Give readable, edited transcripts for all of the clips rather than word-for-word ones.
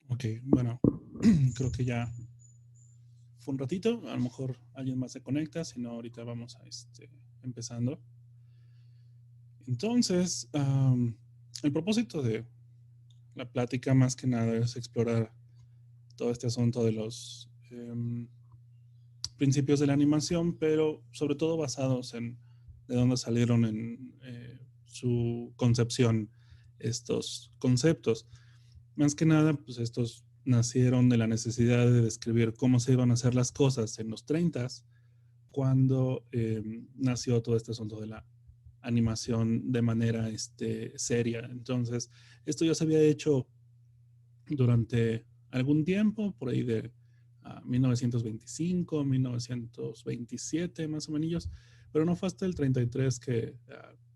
Ok, bueno, creo que ya fue un ratito. A lo mejor alguien más se conecta, si no, ahorita vamos a empezando. Entonces, el propósito de la plática más que nada es explorar todo este asunto de los principios de la animación, pero sobre todo basados en de dónde salieron en su concepción estos conceptos. Más que nada, pues estos nacieron de la necesidad de describir cómo se iban a hacer las cosas en los 30 cuando nació todo este asunto de la animación de manera seria. Entonces, esto ya se había hecho durante algún tiempo, por ahí de 1925, 1927, más o menos, pero no fue hasta el 33 que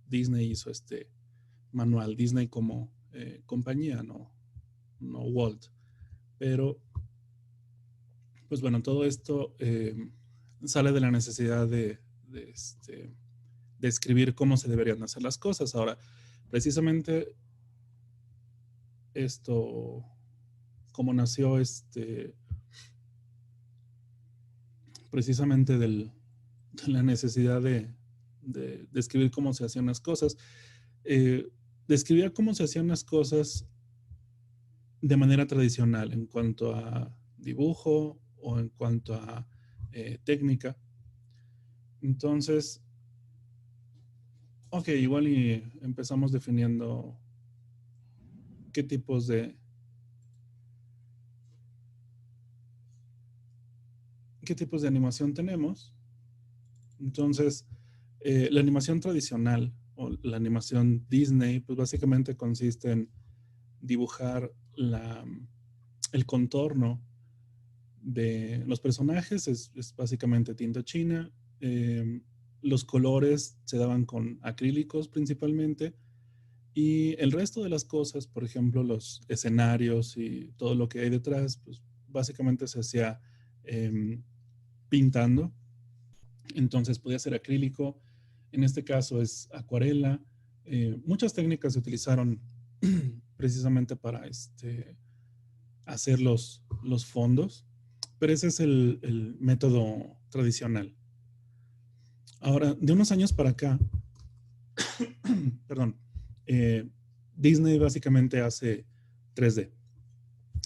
Disney hizo este manual, Disney como compañía, no Walt. Pero, pues bueno, todo esto sale de la necesidad de escribir cómo se deberían hacer las cosas. Ahora, precisamente esto, como nació precisamente de la necesidad de describir cómo se hacían las cosas, describía cómo se hacían las cosas de manera tradicional en cuanto a dibujo o en cuanto a técnica. Entonces, ok, igual y empezamos definiendo qué tipos qué tipos de animación tenemos. Entonces, la animación tradicional o la animación Disney, pues básicamente consiste en dibujar el contorno de los personajes, es básicamente tinta china. Los colores se daban con acrílicos principalmente y el resto de las cosas, por ejemplo, los escenarios y todo lo que hay detrás, pues básicamente se hacía pintando. Entonces podía ser acrílico, en este caso es acuarela. Muchas técnicas se utilizaron precisamente para hacer los fondos, pero ese es el método tradicional. Ahora, de unos años para acá, perdón, eh, Disney básicamente hace 3D.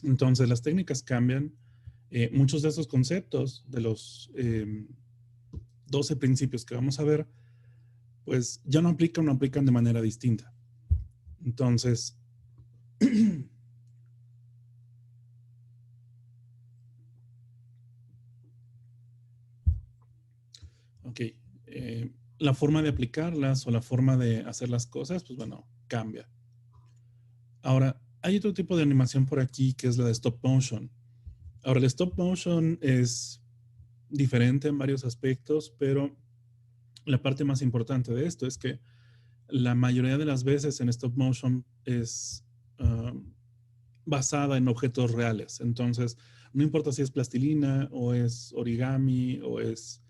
Entonces las técnicas cambian. Muchos de esos conceptos de los 12 principios que vamos a ver, pues ya no aplican o aplican de manera distinta. Entonces, ok, la forma de aplicarlas o la forma de hacer las cosas, pues bueno, cambia. Ahora, hay otro tipo de animación por aquí que es la de stop motion. Ahora, el stop motion es diferente en varios aspectos, pero la parte más importante de esto es que la mayoría de las veces en stop motion es basada en objetos reales. Entonces, no importa si es plastilina o es origami o es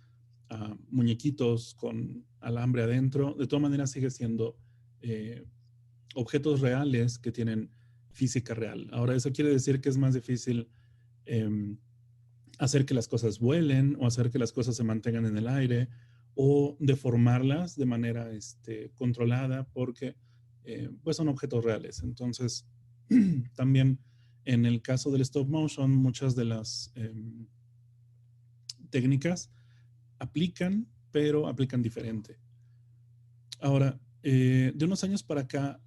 muñequitos con alambre adentro, de todas maneras sigue siendo objetos reales que tienen física real. Ahora, eso quiere decir que es más difícil eh, hacer que las cosas vuelen o hacer que las cosas se mantengan en el aire o deformarlas de manera controlada porque pues son objetos reales. Entonces, también en el caso del stop motion, muchas de las técnicas aplican, pero aplican diferente. Ahora, de unos años para acá,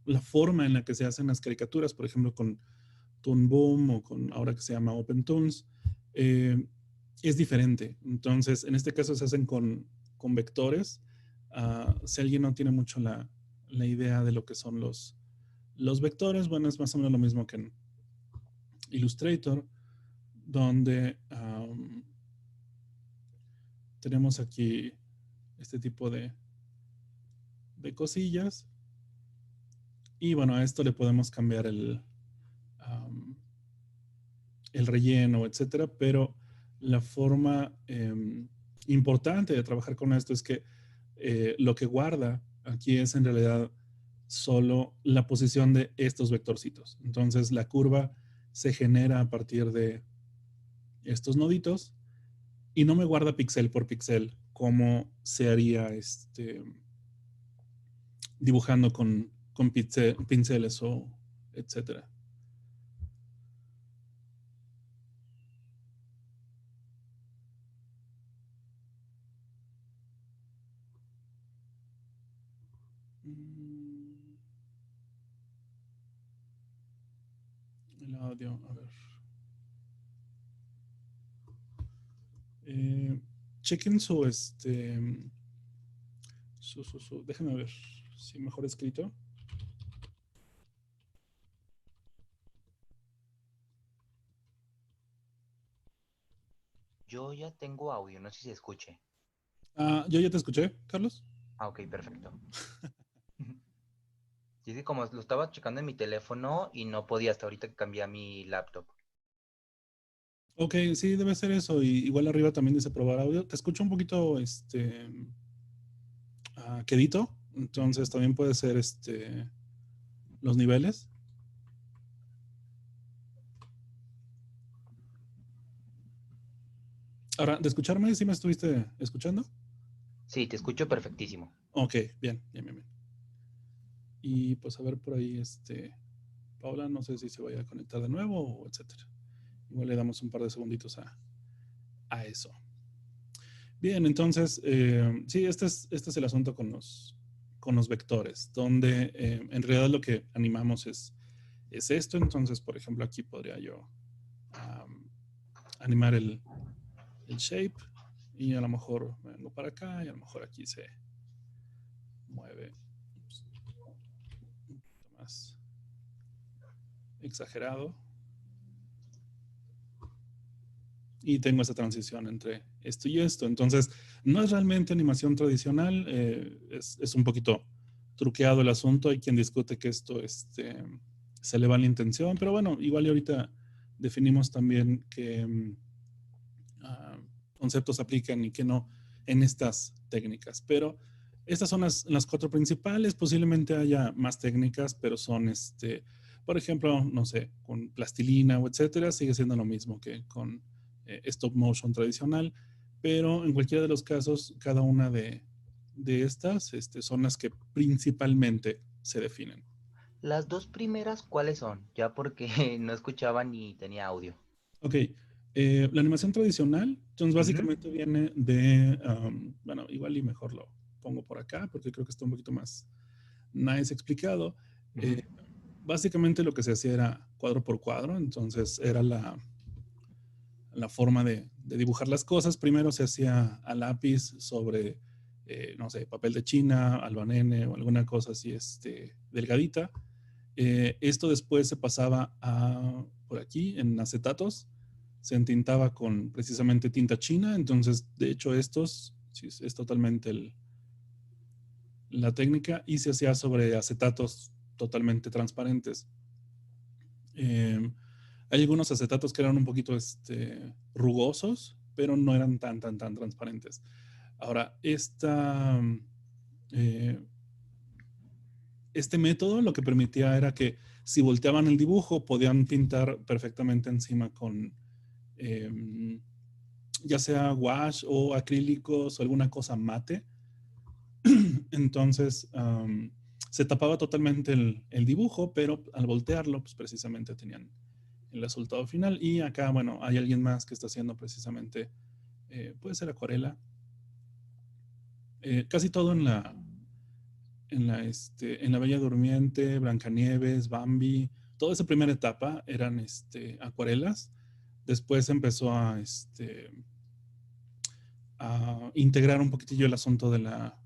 la forma en la que se hacen las caricaturas, por ejemplo, con Toon Boom o con ahora que se llama Open Toons, es diferente. Entonces, en este caso se hacen con vectores. Si alguien no tiene mucho la idea de lo que son los vectores, bueno, es más o menos lo mismo que en Illustrator, donde tenemos aquí este tipo de cosillas. Y bueno, a esto le podemos cambiar el relleno, etcétera, pero la forma importante de trabajar con esto es que lo que guarda aquí es en realidad solo la posición de estos vectorcitos. Entonces la curva se genera a partir de estos noditos y no me guarda píxel por píxel como se haría dibujando con pinceles o etcétera. El audio, a ver. Chequen déjenme ver si mejor escrito. Yo ya tengo audio, no sé si se escuche. Yo ya te escuché, Carlos. Ah, ok, perfecto. Y es que como lo estaba checando en mi teléfono y no podía hasta ahorita que cambié a mi laptop. Ok, sí, debe ser eso. Y igual arriba también dice probar audio. Te escucho un poquito, quedito. Entonces también puede ser, los niveles. Ahora, de escucharme, ¿sí me estuviste escuchando? Sí, te escucho perfectísimo. Ok, bien, bien, bien, bien. Y pues a ver por ahí, Paula, no sé si se vaya a conectar de nuevo o etcétera. Igual le damos un par de segunditos a eso. Bien, entonces, sí, este es el asunto con los vectores, donde en realidad lo que animamos es esto. Entonces, por ejemplo, aquí podría yo animar el shape y a lo mejor vengo para acá y a lo mejor aquí se mueve un poquito más exagerado. Y tengo esa transición entre esto y esto. Entonces, no es realmente animación tradicional, es un poquito truqueado el asunto. Hay quien discute que esto se le va la intención, pero bueno, igual y ahorita definimos también qué conceptos aplican y qué no en estas técnicas. Pero estas son las cuatro principales. Posiblemente haya más técnicas, pero son, por ejemplo, no sé, con plastilina o etcétera, sigue siendo lo mismo que con stop motion tradicional, pero en cualquiera de los casos, cada una de estas son las que principalmente se definen. Las dos primeras, ¿cuáles son? Ya porque no escuchaba ni tenía audio. Ok, la animación tradicional, entonces Ujú. básicamente viene de, bueno, igual y mejor lo pongo por acá porque creo que está un poquito más nice explicado. Ujú. Eh, Básicamente lo que se hacía era cuadro por cuadro, entonces era la forma de dibujar las cosas. Primero se hacía a lápiz sobre, no sé, papel de China, albanene o alguna cosa así, delgadita. Esto después se pasaba por aquí en acetatos, se entintaba con precisamente tinta china. Entonces, de hecho, estos sí, es totalmente la técnica y se hacía sobre acetatos totalmente transparentes. Eh, Hay algunos acetatos que eran un poquito rugosos, pero no eran tan transparentes. Ahora, eh, este método lo que permitía era que si volteaban el dibujo, podían pintar perfectamente encima con eh, ya sea wash o acrílicos o alguna cosa mate. Entonces, se tapaba totalmente el dibujo, pero al voltearlo, pues precisamente tenían el resultado final. Y acá, bueno, hay alguien más que está haciendo precisamente, puede ser acuarela, casi todo en la Bella Durmiente, Blancanieves, Bambi, toda esa primera etapa eran acuarelas. Después empezó a integrar un poquitillo el asunto de la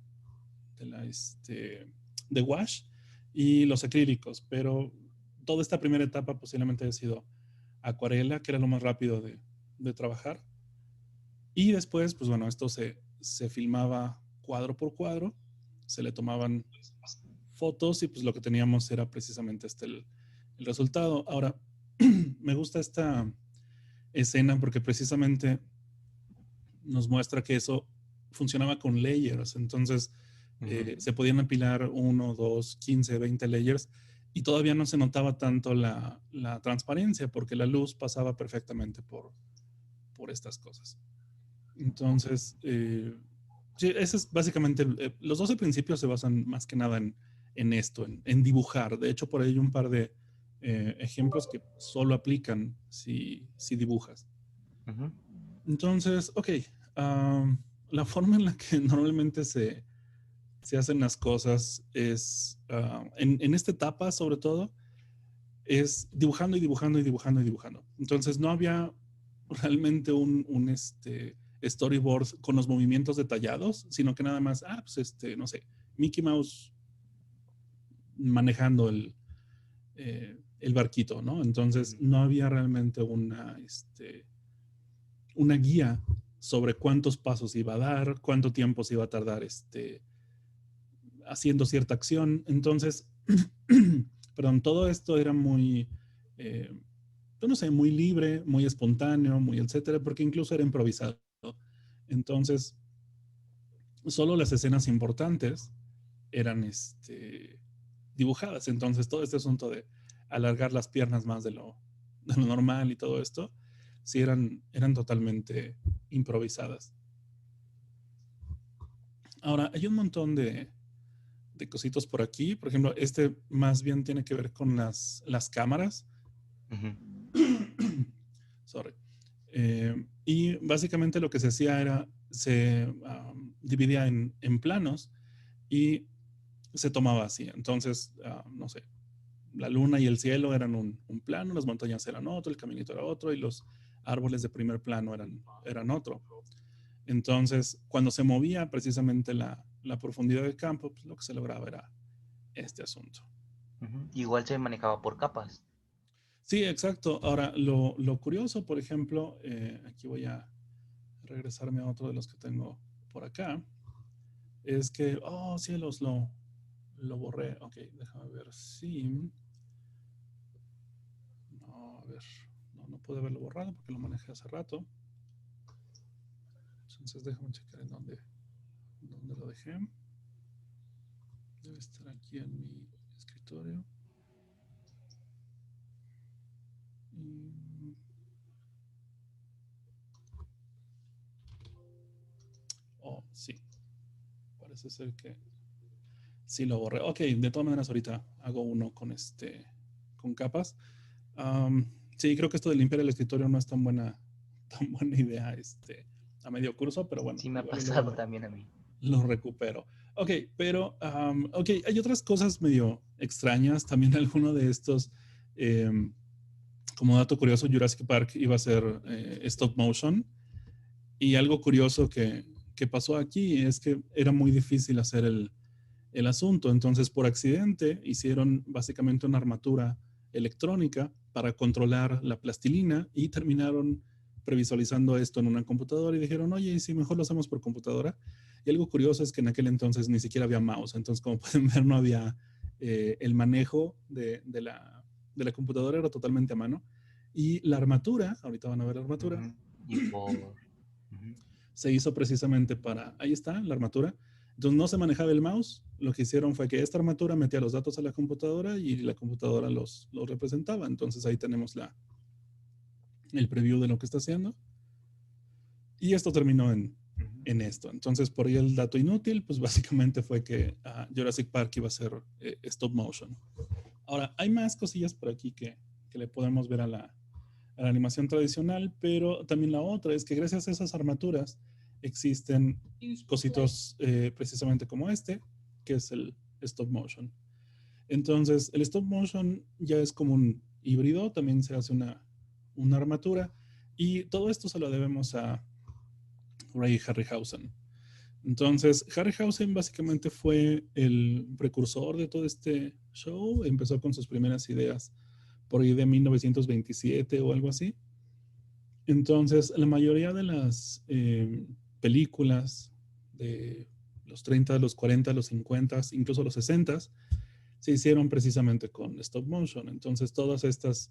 de wash y los acrílicos, pero toda esta primera etapa posiblemente haya sido acuarela, que era lo más rápido de trabajar. Y después, pues bueno, esto se filmaba cuadro por cuadro, se le tomaban fotos y pues lo que teníamos era precisamente el resultado. Ahora, me gusta esta escena porque precisamente nos muestra que eso funcionaba con layers. Entonces, Se podían apilar 1, 2, 15, 20 layers y todavía no se notaba tanto la transparencia porque la luz pasaba perfectamente por estas cosas. Entonces, sí, ese es básicamente, los 12 principios se basan más que nada en esto, en dibujar. De hecho, por ahí hay un par de ejemplos que solo aplican si dibujas. Entonces, ok, la forma en la que normalmente se hacen las cosas es, en esta etapa sobre todo, es dibujando y dibujando y dibujando y dibujando. Entonces no había realmente un storyboard con los movimientos detallados, sino que nada más, pues no sé, Mickey Mouse manejando el barquito, ¿no? Entonces no había realmente una guía sobre cuántos pasos iba a dar, cuánto tiempo se iba a tardar haciendo cierta acción. Entonces, perdón, todo esto era muy, yo no sé, muy libre, muy espontáneo, muy etcétera, porque incluso era improvisado. Entonces, solo las escenas importantes eran dibujadas. Entonces, todo este asunto de alargar las piernas más de lo normal y todo esto, sí eran totalmente improvisadas. Ahora, hay un montón de cositos por aquí. Por ejemplo, más bien tiene que ver con las cámaras. Sorry. Y básicamente lo que se hacía era, se dividía en planos y se tomaba así. Entonces, no sé, la luna y el cielo eran un plano, las montañas eran otro, el caminito era otro y los árboles de primer plano eran otro. Entonces, cuando se movía precisamente la profundidad del campo, pues lo que se lograba era este asunto. Igual se manejaba por capas. Sí, exacto. Ahora, lo curioso, por ejemplo, aquí voy a regresarme a otro de los que tengo por acá, es que, oh, cielos, lo borré. Ok, déjame ver si... No, a ver, no pude haberlo borrado porque lo manejé hace rato. Entonces déjame checar en dónde lo dejé. Debe estar aquí en mi escritorio. Oh, sí. Parece ser que sí lo borré. Ok, de todas maneras ahorita hago uno con capas. Sí, creo que esto de limpiar el escritorio no es tan buena idea a medio curso, pero bueno, Sí me ha igual y pasado luego también a mí. lo recupero. Ok, pero ok, hay otras cosas medio extrañas. También alguno de estos, como dato curioso, Jurassic Park iba a ser stop motion. Y algo curioso que pasó aquí es que era muy difícil hacer el asunto. Entonces, por accidente, hicieron básicamente una armatura electrónica para controlar la plastilina y terminaron previsualizando esto en una computadora y dijeron, oye, ¿y si mejor lo hacemos por computadora? Y algo curioso es que en aquel entonces ni siquiera había mouse. Entonces, como pueden ver, no había el manejo de la computadora, era totalmente a mano. Y la armatura, ahorita van a ver la armatura, Y por... se hizo precisamente para, ahí está, la armatura. Entonces no se manejaba el mouse, lo que hicieron fue que esta armatura metía los datos a la computadora y la computadora los representaba. Entonces ahí tenemos el preview de lo que está haciendo. Y esto terminó en esto. Entonces por ahí el dato inútil, pues básicamente fue que Jurassic Park iba a ser stop motion. Ahora, hay más cosillas por aquí que le podemos ver a la animación tradicional, pero también la otra es que gracias a esas armaturas existen cositos precisamente como que es el stop motion. Entonces, el stop motion ya es como un híbrido, también se hace una armatura y todo esto se lo debemos a Ray Harryhausen. Entonces, Harryhausen básicamente fue el precursor de todo este show, empezó con sus primeras ideas por ahí de 1927 o algo así. Entonces, la mayoría de las películas de los 30, los 40, los 50, incluso los 60, se hicieron precisamente con stop motion. Entonces, todas estas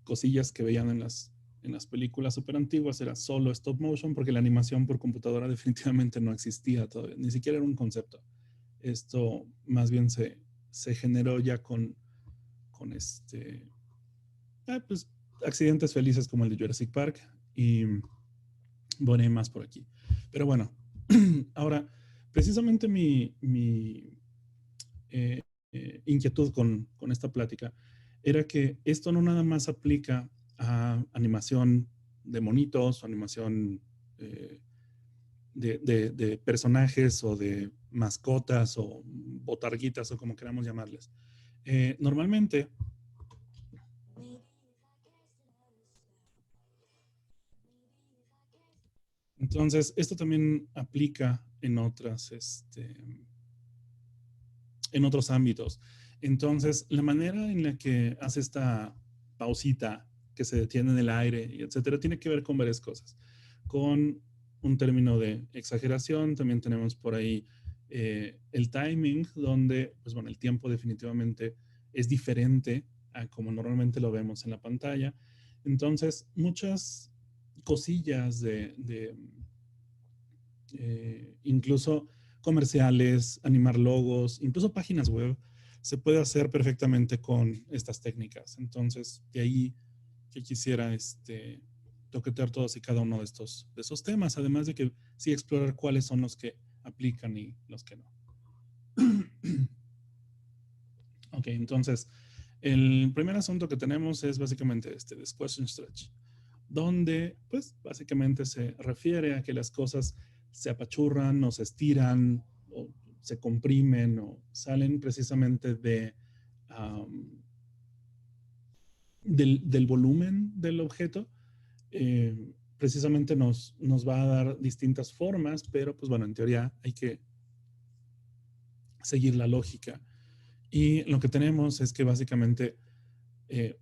cosillas que veían en las películas súper antiguas era solo stop motion porque la animación por computadora definitivamente no existía todavía, ni siquiera era un concepto. Esto más bien se generó ya con pues, accidentes felices como el de Jurassic Park y bueno, hay más por aquí. Pero bueno, ahora, precisamente mi inquietud con esta plática era que esto no nada más aplica a animación de monitos o animación eh, de personajes o de mascotas o botarguitas o como queramos llamarles. Normalmente, entonces, esto también aplica en en otros ámbitos. Entonces, la manera en la que hace esta pausita que se detiene en el aire, y etcétera, tiene que ver con varias cosas. Con un término de exageración, también tenemos por ahí el timing, donde, pues bueno, el tiempo definitivamente es diferente a como normalmente lo vemos en la pantalla. Entonces, muchas cosillas incluso comerciales, animar logos, incluso páginas web, se puede hacer perfectamente con estas técnicas. Entonces, de ahí que quisiera toquetear todos y cada uno de esos temas, además de que sí explorar cuáles son los que aplican y los que no. Ok, entonces, el primer asunto que tenemos es básicamente de Squash and Stretch, donde, pues, básicamente se refiere a que las cosas se apachurran o se estiran o se comprimen o salen precisamente del volumen del objeto. Precisamente nos va a dar distintas formas, pero pues bueno, en teoría hay que seguir la lógica. Y lo que tenemos es que básicamente eh,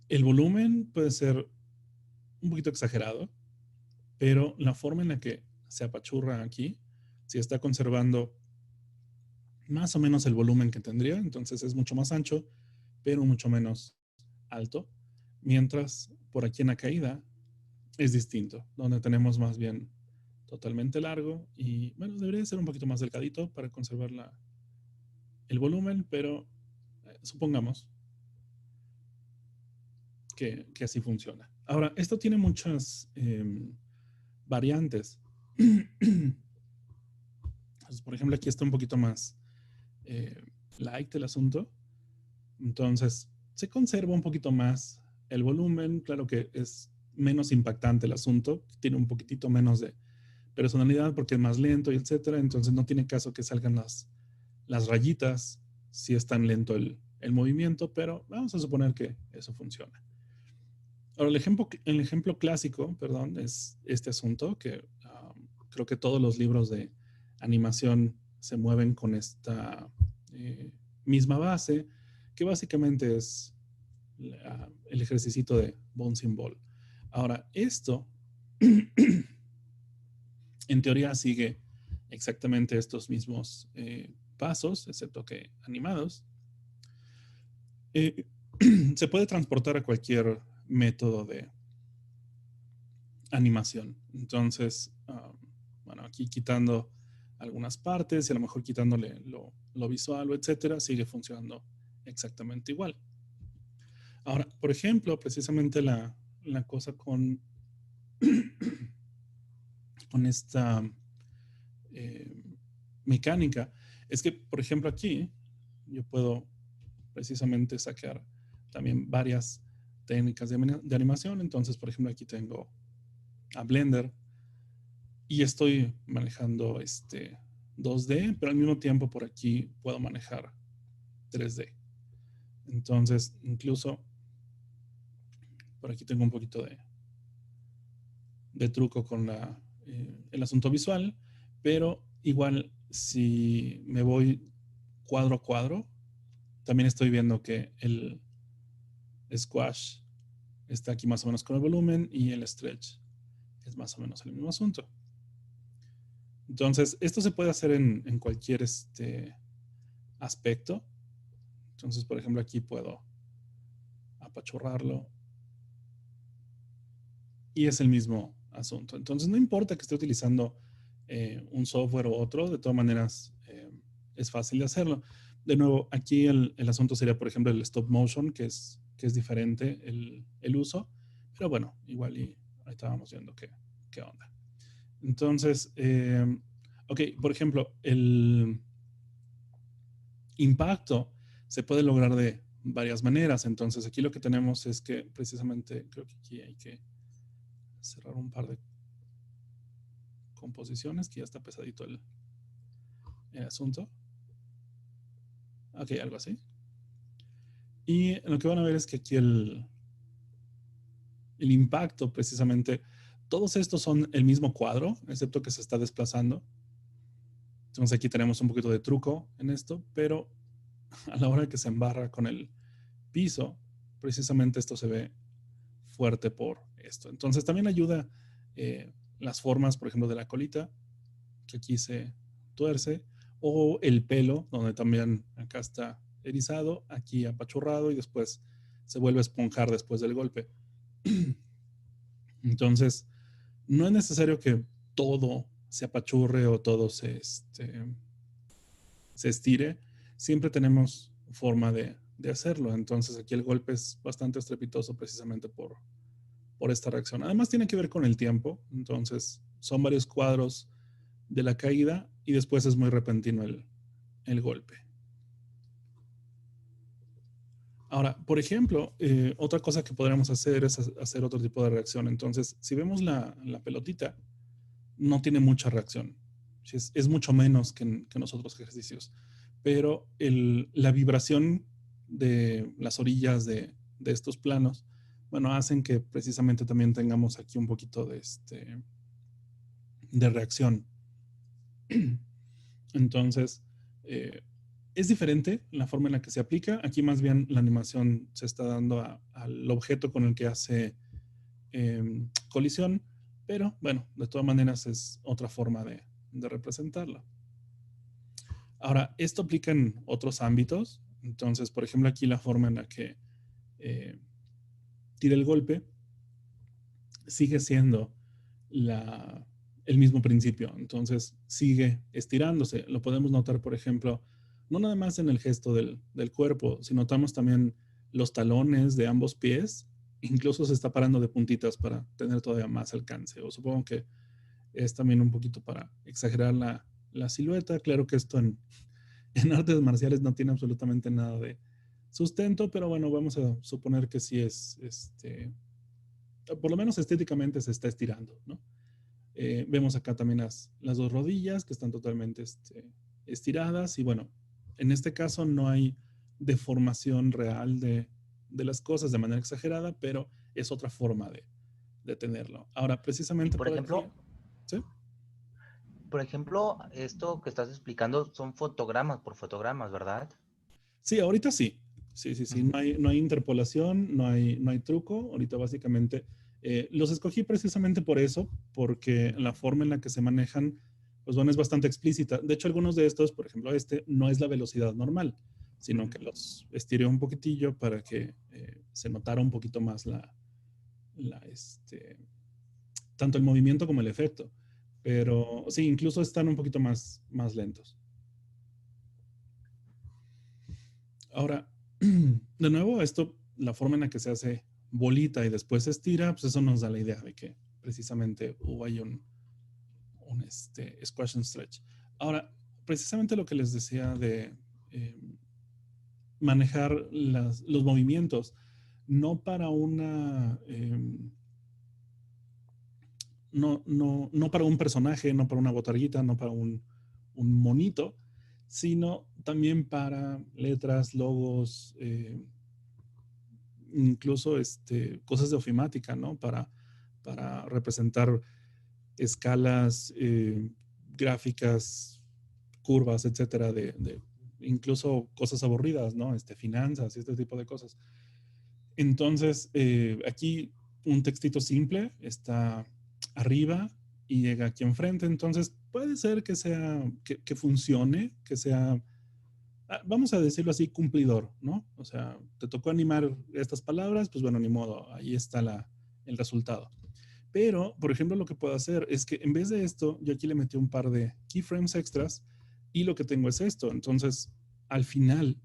el volumen puede ser un poquito exagerado, pero la forma en la que se apachurra aquí, si está conservando más o menos el volumen que tendría, entonces es mucho más ancho, pero mucho menos alto, mientras por aquí en la caída es distinto, donde tenemos más bien totalmente largo y bueno, debería ser un poquito más delgadito para conservar el volumen, pero supongamos que así funciona. Ahora, esto tiene muchas variantes. Entonces, por ejemplo, aquí está un poquito más eh, light el asunto. Entonces, se conserva un poquito más el volumen. Claro que es menos impactante el asunto. Tiene un poquitito menos de personalidad porque es más lento y etcétera. Entonces, no tiene caso que salgan las rayitas si es tan lento el movimiento, pero vamos a suponer que eso funciona. Ahora, el ejemplo clásico, perdón, es este asunto que creo que todos los libros de animación se mueven con esta misma base, que básicamente es el ejercicio de bouncing ball. Ahora, esto en teoría sigue exactamente estos mismos pasos, excepto que animados. Eh, se puede transportar a cualquier método de animación. Entonces, bueno, aquí quitando algunas partes y a lo mejor quitándole lo visual o etcétera, sigue funcionando exactamente igual. Ahora, por ejemplo, precisamente la cosa con esta eh, mecánica es que, por ejemplo, aquí yo puedo precisamente sacar también varias técnicas de animación. Entonces, por ejemplo, aquí tengo a Blender y estoy manejando 2D, pero al mismo tiempo por aquí puedo manejar 3D. Entonces, incluso por aquí tengo un poquito de truco con el asunto visual, pero igual si me voy cuadro a cuadro, también estoy viendo que el squash está aquí más o menos con el volumen y el stretch es más o menos el mismo asunto. Entonces, esto se puede hacer en cualquier aspecto. Entonces, por ejemplo, aquí puedo apachurrarlo y es el mismo asunto. Entonces, no importa que esté utilizando un software u otro, de todas maneras, es fácil de hacerlo. De nuevo, aquí el asunto sería, por ejemplo, el stop motion, que es diferente el uso, pero bueno, igual y ahí estábamos viendo qué onda. Entonces, ok, por ejemplo, el impacto se puede lograr de varias maneras. Entonces, aquí lo que tenemos es que precisamente creo que aquí hay que cerrar un par de composiciones, que ya está pesadito el asunto. Ok, algo así. Y lo que van a ver es que aquí el impacto, precisamente, todos estos son el mismo cuadro, excepto que se está desplazando. Entonces aquí tenemos un poquito de truco en esto, pero a la hora que se embarra con el piso, precisamente esto se ve fuerte por esto. Entonces también ayuda las formas, por ejemplo, de la colita, que aquí se tuerce, o el pelo, donde también acá está erizado, aquí apachurrado y después se vuelve a esponjar después del golpe. Entonces, no es necesario que todo se apachurre o todo se estire. Siempre tenemos forma de hacerlo. Entonces, aquí el golpe es bastante estrepitoso precisamente por esta reacción. Además, tiene que ver con el tiempo. Entonces, son varios cuadros de la caída y después es muy repentino el golpe. Ahora, por ejemplo, otra cosa que podríamos hacer es hacer otro tipo de reacción. Entonces, si vemos la pelotita, no tiene mucha reacción. Es mucho menos que en los otros ejercicios. Pero la vibración de las orillas de estos planos, bueno, hacen que precisamente también tengamos aquí un poquito de reacción. Entonces, es diferente la forma en la que se aplica. Aquí más bien la animación se está dando al objeto con el que hace colisión, pero bueno, de todas maneras es otra forma de representarla. Ahora, esto aplica en otros ámbitos. Entonces, por ejemplo, aquí la forma en la que tira el golpe sigue siendo el mismo principio. Entonces, sigue estirándose. Lo podemos notar, por ejemplo, no nada más en el gesto del cuerpo, si notamos también los talones de ambos pies, incluso se está parando de puntitas para tener todavía más alcance. O supongo que es también un poquito para exagerar la silueta. Claro que esto en artes marciales no tiene absolutamente nada de sustento, pero bueno, vamos a suponer que sí es, por lo menos estéticamente se está estirando, ¿no? Vemos acá también las dos rodillas que están totalmente estiradas y bueno, en este caso no hay deformación real de las cosas de manera exagerada, pero es otra forma de tenerlo. Ahora, Y precisamente por aquí, ¿sí? por ejemplo, esto que estás explicando son fotogramas por fotogramas, ¿verdad? Sí, ahorita sí. Sí, sí, sí. Ujú. No hay interpolación, no hay truco. Ahorita básicamente los escogí precisamente por eso, porque la forma en la que se manejan, pues bueno, es bastante explícita. De hecho, algunos de estos, por ejemplo, no es la velocidad normal, sino que los estiré un poquitillo para que se notara un poquito más tanto el movimiento como el efecto. Pero sí, incluso están un poquito más lentos. Ahora, de nuevo, la forma en la que se hace bolita y después se estira, pues eso nos da la idea de que precisamente hubo ahí un squash and stretch. Ahora, precisamente lo que les decía de eh, manejar los movimientos, no para no para un personaje, no para una botarguita, no para un monito, sino también para letras, logos, incluso cosas de ofimática, ¿no? Para representar escalas, gráficas, curvas, etcétera, incluso cosas aburridas, ¿no? Finanzas y este tipo de cosas. Entonces, aquí un textito simple está arriba y llega aquí enfrente. Entonces, puede ser que funcione, que sea, vamos a decirlo así, cumplidor, ¿no? O sea, te tocó animar estas palabras, pues bueno, ni modo, ahí está el resultado. Pero, por ejemplo, lo que puedo hacer es que en vez de esto, yo aquí le metí un par de keyframes extras y lo que tengo es esto. Entonces, al final,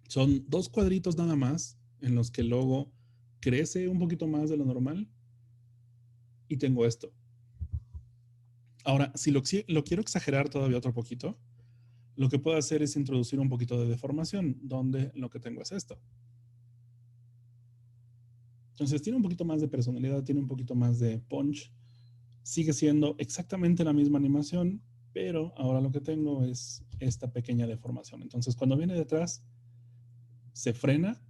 son 2 cuadritos nada más en los que el logo crece un poquito más de lo normal y tengo esto. Ahora, si lo quiero exagerar todavía otro poquito, lo que puedo hacer es introducir un poquito de deformación, donde lo que tengo es esto. Entonces tiene un poquito más de personalidad, tiene un poquito más de punch. Sigue siendo exactamente la misma animación, pero ahora lo que tengo es esta pequeña deformación. Entonces cuando viene detrás, se frena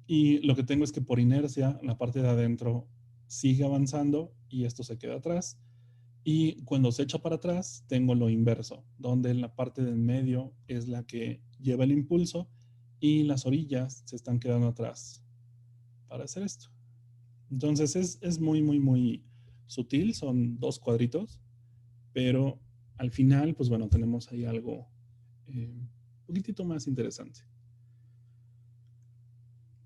y lo que tengo es que por inercia la parte de adentro sigue avanzando y esto se queda atrás. Y cuando se echa para atrás, tengo lo inverso, donde la parte del medio es la que lleva el impulso y las orillas se están quedando atrás para hacer esto. Entonces es muy, muy, muy sutil, son 2 cuadritos, pero al final, pues bueno, tenemos ahí algo un poquitito más interesante.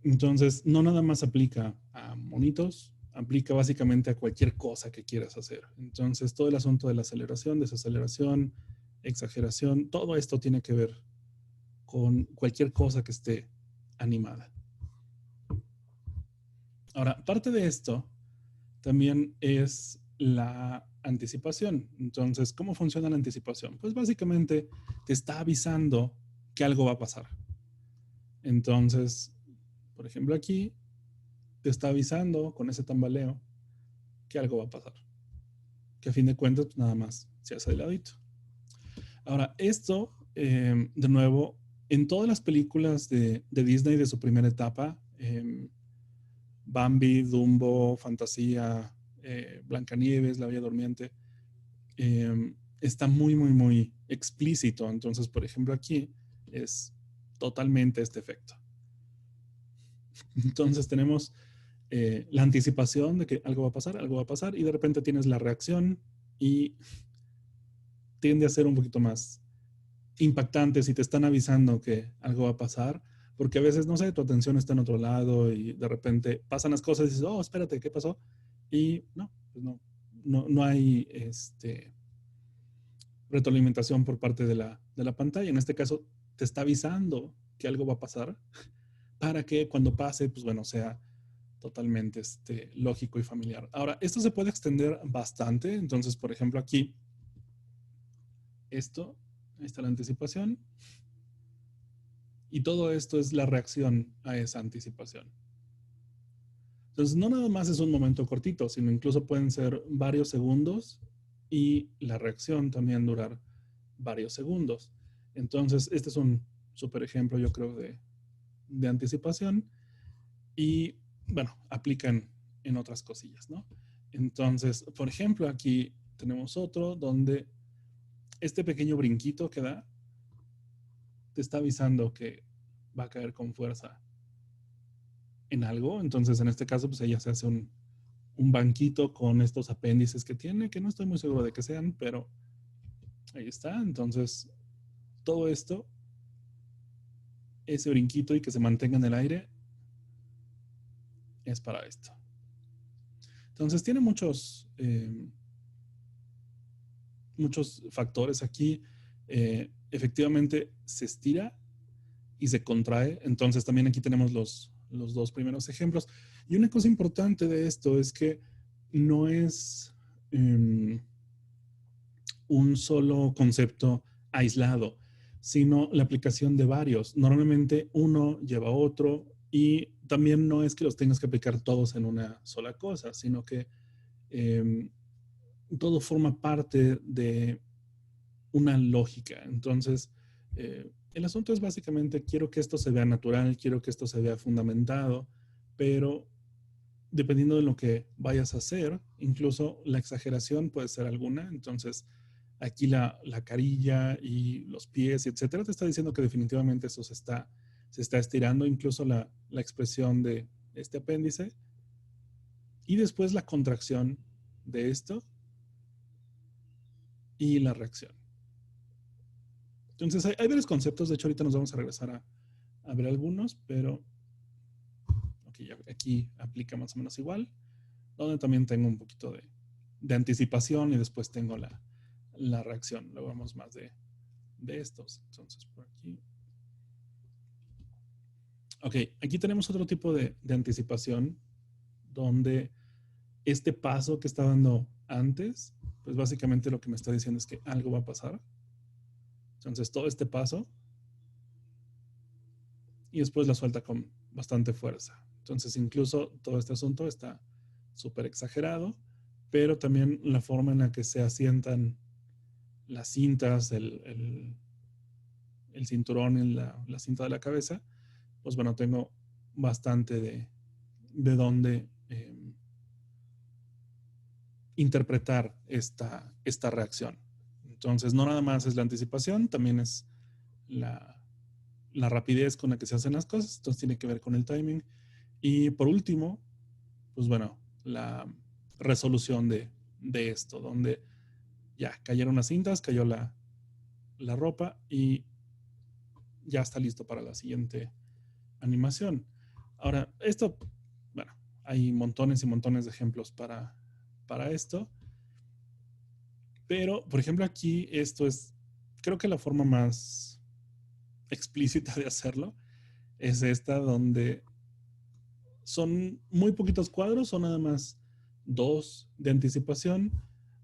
Entonces, no nada más aplica a monitos, aplica básicamente a cualquier cosa que quieras hacer. Entonces, todo el asunto de la aceleración, desaceleración, exageración, todo esto tiene que ver con cualquier cosa que esté animada. Ahora, parte de esto también es la anticipación. Entonces, ¿cómo funciona la anticipación? Pues básicamente te está avisando que algo va a pasar. Entonces, por ejemplo, aquí te está avisando con ese tambaleo que algo va a pasar. Que a fin de cuentas, pues nada más se hace de ladito. Ahora, esto, de nuevo, en todas las películas de Disney de su primera etapa, Bambi, Dumbo, Fantasía, Blancanieves, La Bella Durmiente, está muy, muy, muy explícito. Entonces, por ejemplo, aquí es totalmente este efecto. Entonces tenemos la anticipación de que algo va a pasar, y de repente tienes la reacción y tiende a ser un poquito más impactante si te están avisando que algo va a pasar, porque a veces, no sé, tu atención está en otro lado y de repente pasan las cosas y dices, oh, espérate, ¿qué pasó? Y no, pues no hay retroalimentación por parte de la pantalla. En este caso, te está avisando que algo va a pasar para que cuando pase, pues bueno, sea totalmente lógico y familiar. Ahora, esto se puede extender bastante. Entonces, por ejemplo, aquí, esto, ahí está la anticipación. Y todo esto es la reacción a esa anticipación. Entonces, no nada más es un momento cortito, sino incluso pueden ser varios segundos y la reacción también durar varios segundos. Entonces, este es un súper ejemplo, yo creo, de anticipación y, bueno, aplican en otras cosillas, ¿no? Entonces, por ejemplo, aquí tenemos otro donde este pequeño brinquito que da te está avisando que va a caer con fuerza en algo. Entonces, en este caso, pues ella se hace un banquito con estos apéndices que tiene, que no estoy muy seguro de que sean, pero ahí está. Entonces, todo esto, ese brinquito y que se mantenga en el aire, es para esto. Entonces, tiene muchos factores aquí. Efectivamente, se estira y se contrae. Entonces, también aquí tenemos los 2 primeros ejemplos. Y una cosa importante de esto es que no es un solo concepto aislado, sino la aplicación de varios. Normalmente uno lleva a otro y también no es que los tengas que aplicar todos en una sola cosa, sino que todo forma parte de una lógica. Entonces, el asunto es básicamente, quiero que esto se vea natural, quiero que esto se vea fundamentado, pero dependiendo de lo que vayas a hacer, incluso la exageración puede ser alguna. Entonces, aquí la carilla y los pies, etcétera, te está diciendo que definitivamente eso se está estirando, incluso la expresión de este apéndice. Y después la contracción de esto y la reacción. Entonces, hay varios conceptos. De hecho, ahorita nos vamos a regresar a ver algunos, pero okay, aquí aplica más o menos igual, donde también tengo un poquito de anticipación y después tengo la reacción. Luego vamos más de estos. Entonces, por aquí. Ok, aquí tenemos otro tipo de anticipación donde este paso que está dando antes, pues básicamente lo que me está diciendo es que algo va a pasar. Entonces, todo este paso y después la suelta con bastante fuerza. Entonces, incluso todo este asunto está súper exagerado, pero también la forma en la que se asientan las cintas, el cinturón en la cinta de la cabeza, pues bueno, tengo bastante de dónde interpretar esta reacción. Entonces, no nada más es la anticipación, también es la rapidez con la que se hacen las cosas, entonces tiene que ver con el timing. Y por último, pues bueno, la resolución de esto, donde ya cayeron las cintas, cayó la ropa y ya está listo para la siguiente animación. Ahora, esto, bueno, hay montones y montones de ejemplos para esto, pero, por ejemplo, aquí esto es, creo que la forma más explícita de hacerlo es esta donde son muy poquitos cuadros, son nada más 2 de anticipación.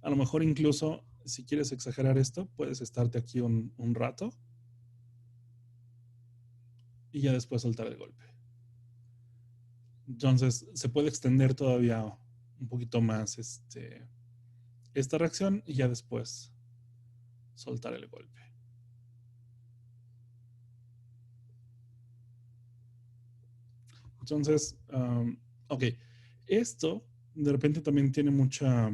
A lo mejor incluso, si quieres exagerar esto, puedes estarte aquí un rato y ya después soltar el golpe. Entonces, se puede extender todavía un poquito más esta reacción y ya después soltar el golpe. Entonces, ok, esto de repente también tiene mucha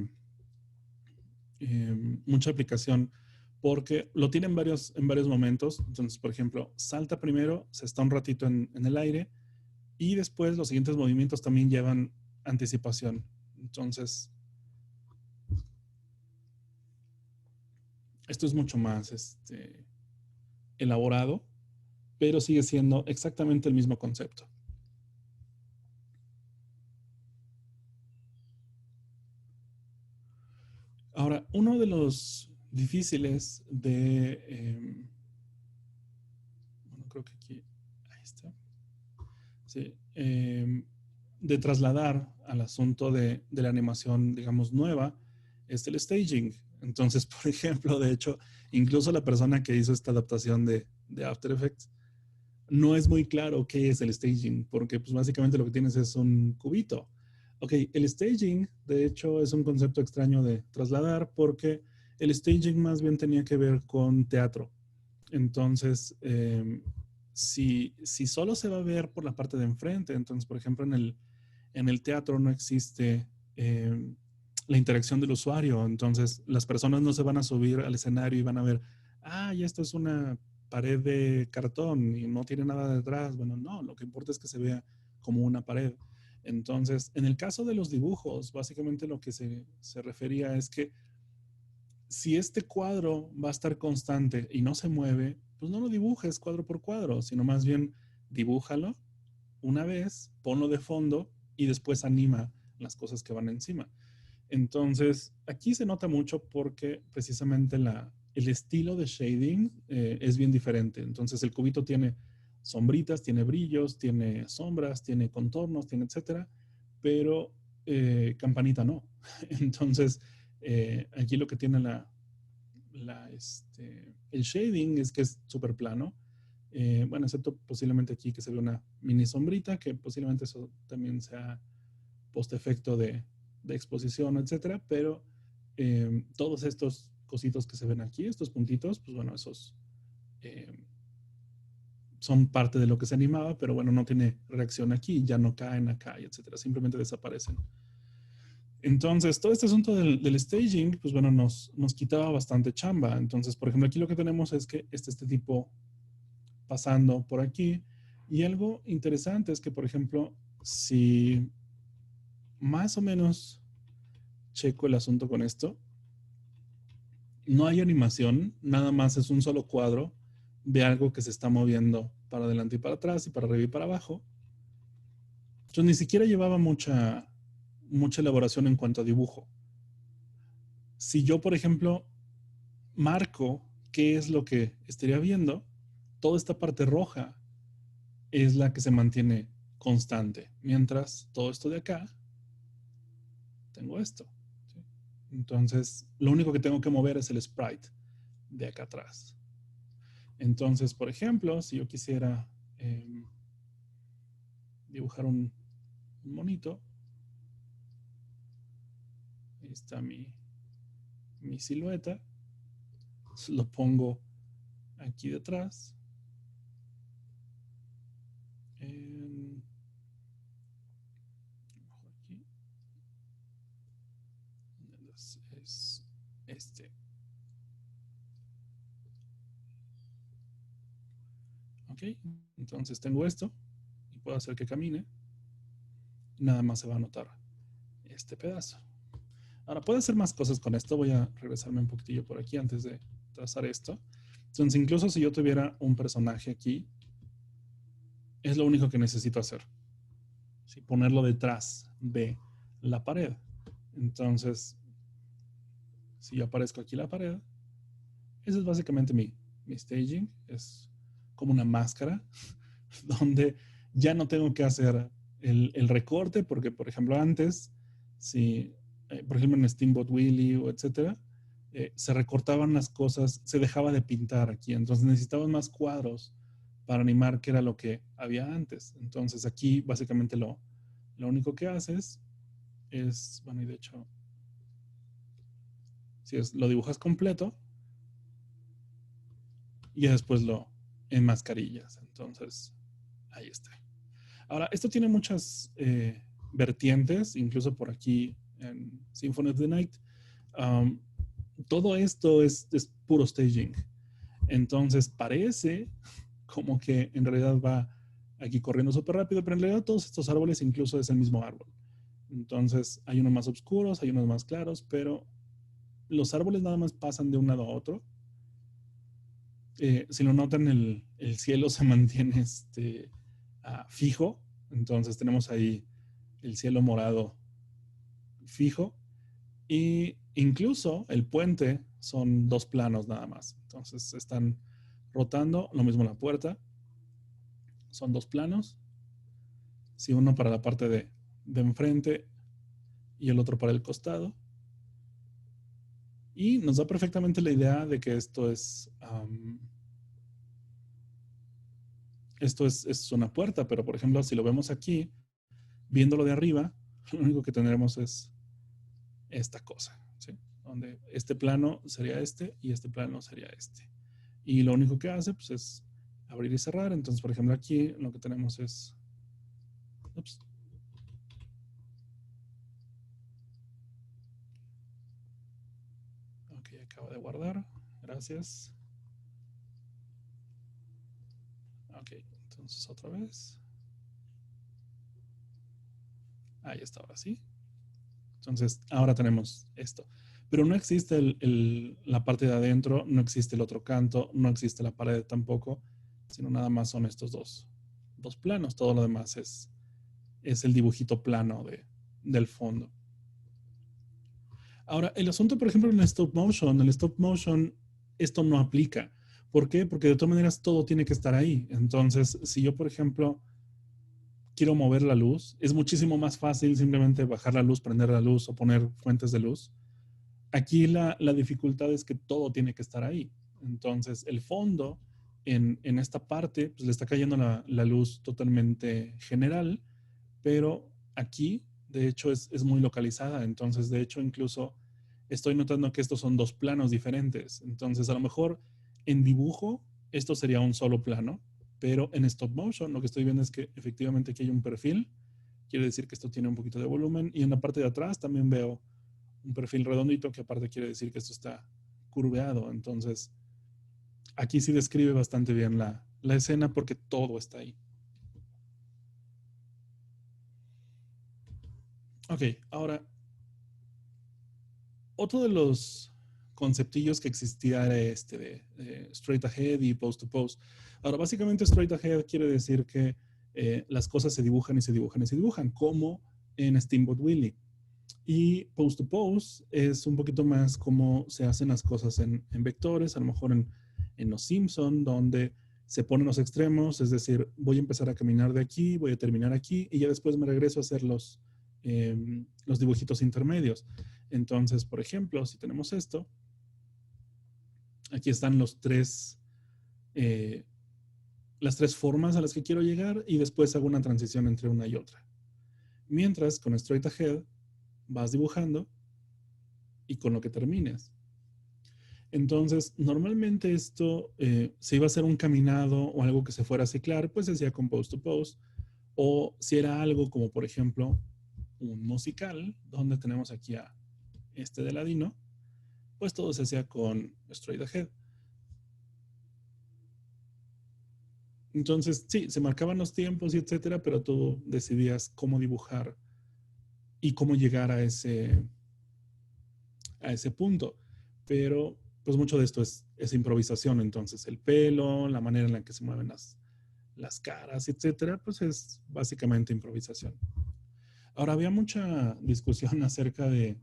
aplicación porque lo tiene en varios momentos. Entonces, por ejemplo, salta primero, se está un ratito en el aire y después los siguientes movimientos también llevan anticipación. Entonces, esto es mucho más elaborado, pero sigue siendo exactamente el mismo concepto. Ahora, uno de los difíciles bueno, creo que aquí, ahí está, sí, de trasladar al asunto de la animación, digamos, nueva, es el staging. Entonces, por ejemplo, de hecho, incluso la persona que hizo esta adaptación de After Effects, no es muy claro qué es el staging, porque pues básicamente lo que tienes es un cubito. Ok, el staging, de hecho, es un concepto extraño de trasladar porque el staging más bien tenía que ver con teatro. Entonces, si solo se va a ver por la parte de enfrente, entonces, por ejemplo, en el teatro no existe la interacción del usuario, entonces las personas no se van a subir al escenario y van a ver, ah, y esto es una pared de cartón y no tiene nada detrás. Bueno, no, lo que importa es que se vea como una pared. Entonces, en el caso de los dibujos, básicamente lo que se refería es que si este cuadro va a estar constante y no se mueve, pues no lo dibujes cuadro por cuadro, sino más bien dibújalo una vez, ponlo de fondo y después anima las cosas que van encima. Entonces, aquí se nota mucho porque precisamente el estilo de shading es bien diferente. Entonces, el cubito tiene sombritas, tiene brillos, tiene sombras, tiene contornos, tiene etcétera, pero Campanita no. Entonces, aquí lo que tiene el shading es que es súper plano. Bueno, excepto posiblemente aquí que se ve una mini sombrita, que posiblemente eso también sea post efecto de exposición, etcétera, pero todos estos cositos que se ven aquí, estos puntitos, pues bueno, esos son parte de lo que se animaba, pero bueno, no tiene reacción aquí, ya no caen acá, etcétera, simplemente desaparecen. Entonces, todo este asunto del staging, pues bueno, nos quitaba bastante chamba. Entonces, por ejemplo, aquí lo que tenemos es que este tipo pasando por aquí. Y algo interesante es que, por ejemplo, si más o menos checo el asunto con esto, no hay animación, nada más es un solo cuadro de algo que se está moviendo para adelante y para atrás y para arriba y para abajo. Entonces ni siquiera llevaba mucha elaboración en cuanto a dibujo. Si yo, por ejemplo, marco ¿qué es lo que estaría viendo? Toda esta parte roja es la que se mantiene constante, mientras todo esto de acá, tengo esto. ¿Sí? Entonces, lo único que tengo que mover es el sprite de acá atrás. Entonces, por ejemplo, si yo quisiera dibujar un monito, ahí está mi silueta, lo pongo aquí detrás. Aquí. Es este. Ok, entonces tengo esto y puedo hacer que camine. Nada más se va a notar este pedazo. Ahora, puedo hacer más cosas con esto. Voy a regresarme un poquitillo por aquí antes de trazar esto. Entonces, incluso si yo tuviera un personaje aquí, es lo único que necesito hacer. ¿Sí? Ponerlo detrás de la pared. Entonces, si yo aparezco aquí en la pared, ese es básicamente mi staging. Es como una máscara donde ya no tengo que hacer el recorte, porque, por ejemplo, antes, si, por ejemplo, en Steamboat Willie o etcétera, se recortaban las cosas, se dejaba de pintar aquí, entonces necesitaban más cuadros para animar, que era lo que había antes. Entonces aquí básicamente lo único que haces es, bueno, y de hecho, si es, lo dibujas completo y después lo enmascarillas. Entonces, ahí está. Ahora, esto tiene muchas vertientes, incluso por aquí en Symphony of the Night. Todo esto es puro staging. Entonces parece como que en realidad va aquí corriendo súper rápido, pero en realidad todos estos árboles incluso es el mismo árbol. Entonces hay unos más oscuros, hay unos más claros, pero los árboles nada más pasan de un lado a otro. Si lo notan, el cielo se mantiene fijo. Entonces tenemos ahí el cielo morado fijo. Y incluso el puente son dos planos nada más. Entonces están rotando. Lo mismo la puerta. Son dos planos. Si uno para la parte de enfrente y el otro para el costado. Y nos da perfectamente la idea de que esto es una puerta, pero por ejemplo, si lo vemos aquí, viéndolo de arriba, lo único que tendremos es esta cosa, ¿sí? Donde este plano sería este y este plano sería este. Y lo único que hace pues, es abrir y cerrar. Entonces, por ejemplo, aquí lo que tenemos es... Ups. Ok, acabo de guardar. Gracias. Ok, entonces otra vez. Ahí está, ahora sí. Entonces, ahora tenemos esto. Pero no existe la parte de adentro, no existe el otro canto, no existe la pared tampoco, sino nada más son estos dos planos. Todo lo demás es el dibujito plano del fondo. Ahora, el asunto, por ejemplo, en el stop motion, esto no aplica. ¿Por qué? Porque de todas maneras todo tiene que estar ahí. Entonces, si yo, por ejemplo, quiero mover la luz, es muchísimo más fácil simplemente bajar la luz, prender la luz o poner fuentes de luz. Aquí la dificultad es que todo tiene que estar ahí. Entonces, el fondo en esta parte, pues le está cayendo la luz totalmente general, pero aquí, de hecho, es muy localizada. Entonces, de hecho, incluso estoy notando que estos son dos planos diferentes. Entonces, a lo mejor en dibujo, esto sería un solo plano, pero en stop motion lo que estoy viendo es que efectivamente aquí hay un perfil. Quiere decir que esto tiene un poquito de volumen. Y en la parte de atrás también veo un perfil redondito, que aparte quiere decir que esto está curveado. Entonces, aquí sí describe bastante bien la escena porque todo está ahí. Ok, ahora, otro de los conceptillos que existía era este de straight ahead y post to post. Ahora, básicamente straight ahead quiere decir que las cosas se dibujan y se dibujan y se dibujan, como en Steamboat Willie. Y post to post es un poquito más como se hacen las cosas en vectores, a lo mejor en en Los Simpson, donde se ponen los extremos, es decir, voy a empezar a caminar de aquí, voy a terminar aquí y ya después me regreso a hacer los dibujitos intermedios. Entonces, por ejemplo, si tenemos esto, aquí están las tres formas a las que quiero llegar y después hago una transición entre una y otra. Mientras con Straight Ahead vas dibujando y con lo que termines. Entonces, normalmente esto, si iba a ser un caminado o algo que se fuera a ciclar, pues se hacía con Pose to Pose. O si era algo como, por ejemplo, un musical, donde tenemos aquí a este de ladino, pues todo se hacía con Straight Ahead. Entonces, sí, se marcaban los tiempos y etcétera, pero tú decidías cómo dibujar y cómo llegar a ese punto. Pero, pues mucho de esto es improvisación. Entonces, el pelo, la manera en la que se mueven las caras, etcétera, pues es básicamente improvisación. Ahora, había mucha discusión acerca de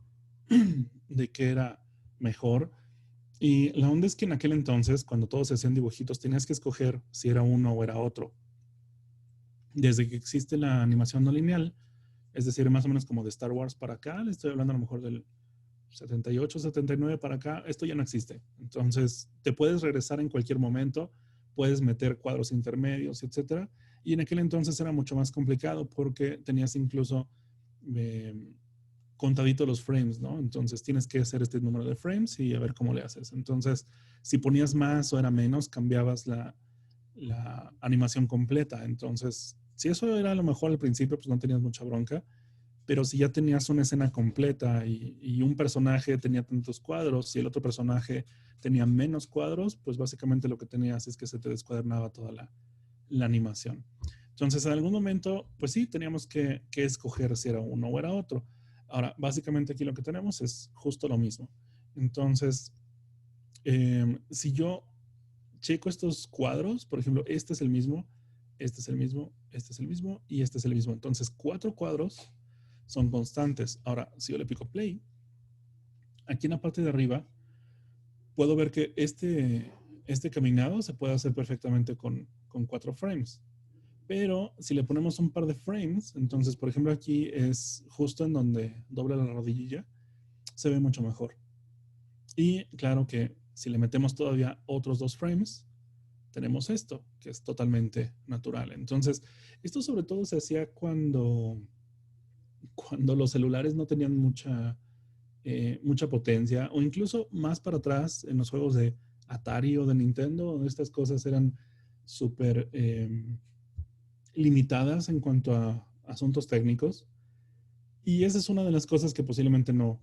qué era mejor. Y la onda es que en aquel entonces, cuando todos se hacían dibujitos, tenías que escoger si era uno o era otro. Desde que existe la animación no lineal, es decir, más o menos como de Star Wars para acá, le estoy hablando a lo mejor del 78, 79 para acá, esto ya no existe. Entonces, te puedes regresar en cualquier momento, puedes meter cuadros intermedios, etcétera. Y en aquel entonces era mucho más complicado porque tenías incluso eh, contadito los frames, ¿no? Entonces tienes que hacer este número de frames y a ver cómo le haces. Entonces, si ponías más o era menos, cambiabas la animación completa. Entonces, si eso era a lo mejor al principio, pues no tenías mucha bronca, pero si ya tenías una escena completa y un personaje tenía tantos cuadros y el otro personaje tenía menos cuadros, pues básicamente lo que tenías es que se te descuadernaba toda la animación. Entonces, en algún momento, pues sí, teníamos que escoger si era uno o era otro. Ahora, básicamente aquí lo que tenemos es justo lo mismo. Entonces, si yo checo estos cuadros, por ejemplo, este es el mismo, este es el mismo, este es el mismo y este es el mismo. Entonces, 4 cuadros son constantes. Ahora, si yo le pico play, aquí en la parte de arriba, puedo ver que este caminado se puede hacer perfectamente con 4 frames. Pero si le ponemos un par de frames, entonces, por ejemplo, aquí es justo en donde dobla la rodilla, se ve mucho mejor. Y claro que si le metemos todavía otros 2 frames, tenemos esto, que es totalmente natural. Entonces, esto sobre todo se hacía cuando los celulares no tenían mucha potencia, o incluso más para atrás en los juegos de Atari o de Nintendo, donde estas cosas eran súper limitadas en cuanto a asuntos técnicos. Y esa es una de las cosas que posiblemente no